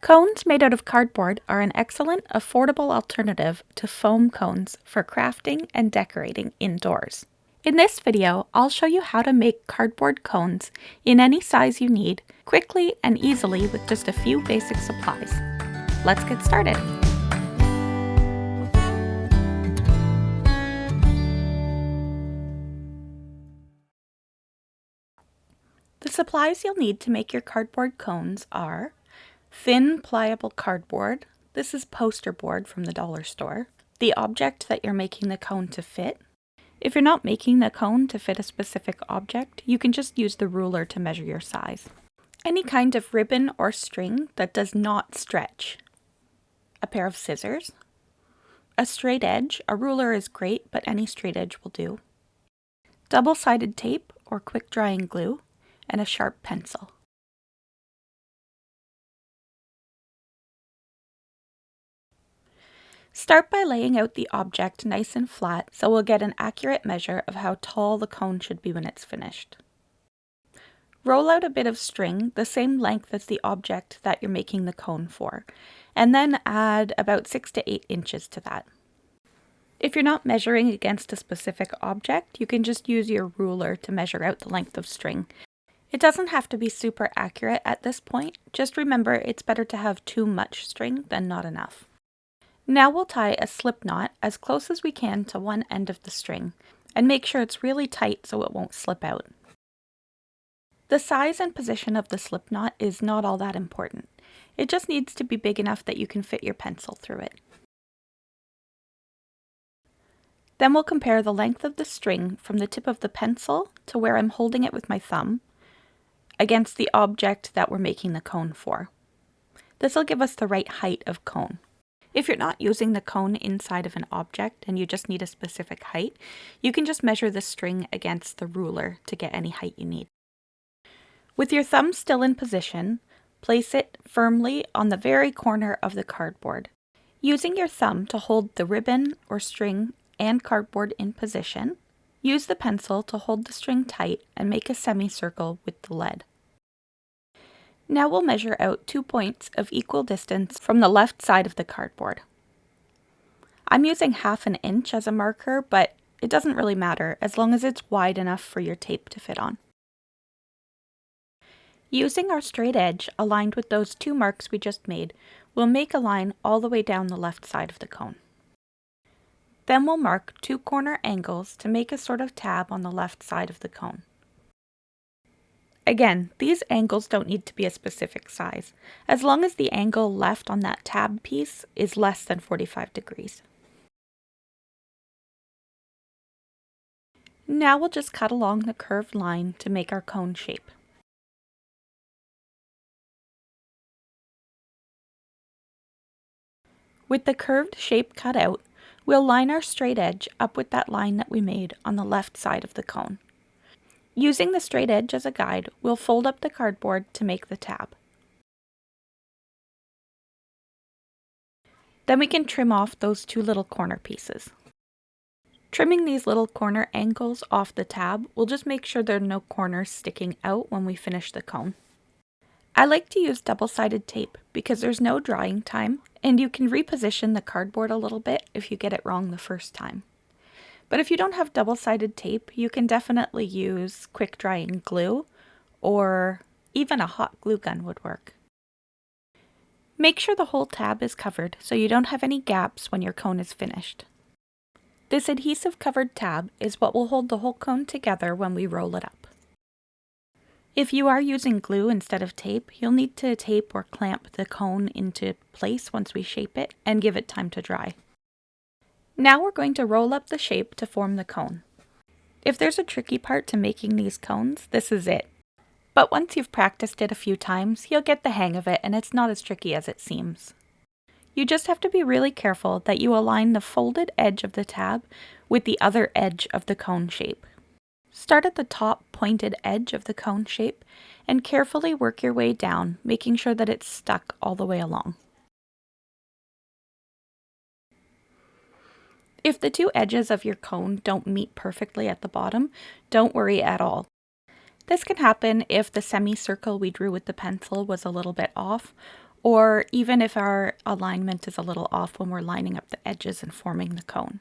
Cones made out of cardboard are an excellent, affordable alternative to foam cones for crafting and decorating indoors. In this video, I'll show you how to make cardboard cones in any size you need, quickly and easily with just a few basic supplies. Let's get started. The supplies you'll need to make your cardboard cones are thin, pliable cardboard. This is posterboard from the dollar store. The object that you're making the cone to fit. If you're not making the cone to fit a specific object, you can just use the ruler to measure your size. Any kind of ribbon or string that does not stretch. A pair of scissors. A straight edge. A ruler is great, but any straight edge will do. Double-sided tape or quick drying glue, and a sharp pencil. Start by laying out the object nice and flat so we'll get an accurate measure of how tall the cone should be when it's finished. Roll out a bit of string the same length as the object that you're making the cone for, and then add about 6 to 8 inches to that. If you're not measuring against a specific object, you can just use your ruler to measure out the length of string. It doesn't have to be super accurate at this point, just remember it's better to have too much string than not enough. Now we'll tie a slip knot as close as we can to one end of the string, and make sure it's really tight so it won't slip out. The size and position of the slip knot is not all that important. It just needs to be big enough that you can fit your pencil through it. Then we'll compare the length of the string from the tip of the pencil to where I'm holding it with my thumb against the object that we're making the cone for. This will give us the right height of cone. If you're not using the cone inside of an object and you just need a specific height, you can just measure the string against the ruler to get any height you need. With your thumb still in position, place it firmly on the very corner of the cardboard. Using your thumb to hold the ribbon or string and cardboard in position, use the pencil to hold the string tight and make a semicircle with the lead. Now we'll measure out 2 points of equal distance from the left side of the cardboard. I'm using 1/2 inch as a marker, but it doesn't really matter as long as it's wide enough for your tape to fit on. Using our straight edge aligned with those 2 marks we just made, we'll make a line all the way down the left side of the cone. Then we'll mark 2 corner angles to make a sort of tab on the left side of the cone. Again, these angles don't need to be a specific size, as long as the angle left on that tab piece is less than 45 degrees. Now we'll just cut along the curved line to make our cone shape. With the curved shape cut out, we'll line our straight edge up with that line that we made on the left side of the cone. Using the straight edge as a guide, we'll fold up the cardboard to make the tab. Then we can trim off those 2 little corner pieces. Trimming these little corner angles off the tab will just make sure there are no corners sticking out when we finish the cone. I like to use double-sided tape because there's no drying time and you can reposition the cardboard a little bit if you get it wrong the first time. But if you don't have double-sided tape, you can definitely use quick drying glue, or even a hot glue gun would work. Make sure the whole tab is covered so you don't have any gaps when your cone is finished. This adhesive covered tab is what will hold the whole cone together when we roll it up. If you are using glue instead of tape, you'll need to tape or clamp the cone into place once we shape it and give it time to dry. Now we're going to roll up the shape to form the cone. If there's a tricky part to making these cones, this is it. But once you've practiced it a few times, you'll get the hang of it and it's not as tricky as it seems. You just have to be really careful that you align the folded edge of the tab with the other edge of the cone shape. Start at the top pointed edge of the cone shape and carefully work your way down, making sure that it's stuck all the way along. If the 2 edges of your cone don't meet perfectly at the bottom, don't worry at all. This can happen if the semicircle we drew with the pencil was a little bit off, or even if our alignment is a little off when we're lining up the edges and forming the cone.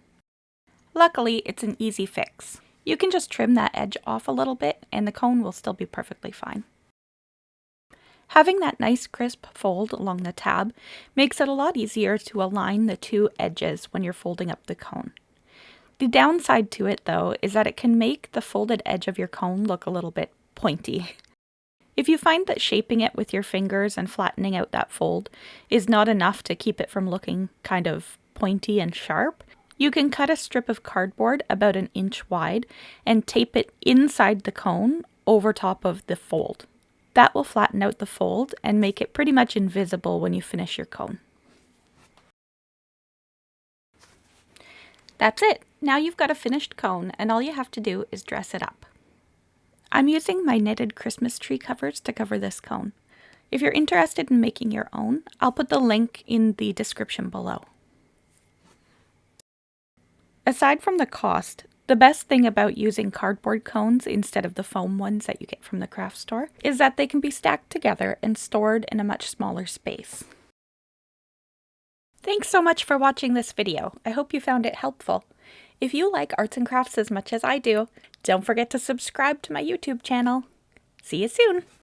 Luckily, it's an easy fix. You can just trim that edge off a little bit and the cone will still be perfectly fine. Having that nice crisp fold along the tab makes it a lot easier to align the two edges when you're folding up the cone. The downside to it, though, is that it can make the folded edge of your cone look a little bit pointy. If you find that shaping it with your fingers and flattening out that fold is not enough to keep it from looking kind of pointy and sharp, you can cut a strip of cardboard about 1 inch wide and tape it inside the cone over top of the fold. That will flatten out the fold and make it pretty much invisible when you finish your cone. That's it! Now you've got a finished cone and all you have to do is dress it up. I'm using my knitted Christmas tree covers to cover this cone. If you're interested in making your own, I'll put the link in the description below. Aside from the cost, the best thing about using cardboard cones instead of the foam ones that you get from the craft store is that they can be stacked together and stored in a much smaller space. Thanks so much for watching this video. I hope you found it helpful. If you like arts and crafts as much as I do, don't forget to subscribe to my YouTube channel. See you soon!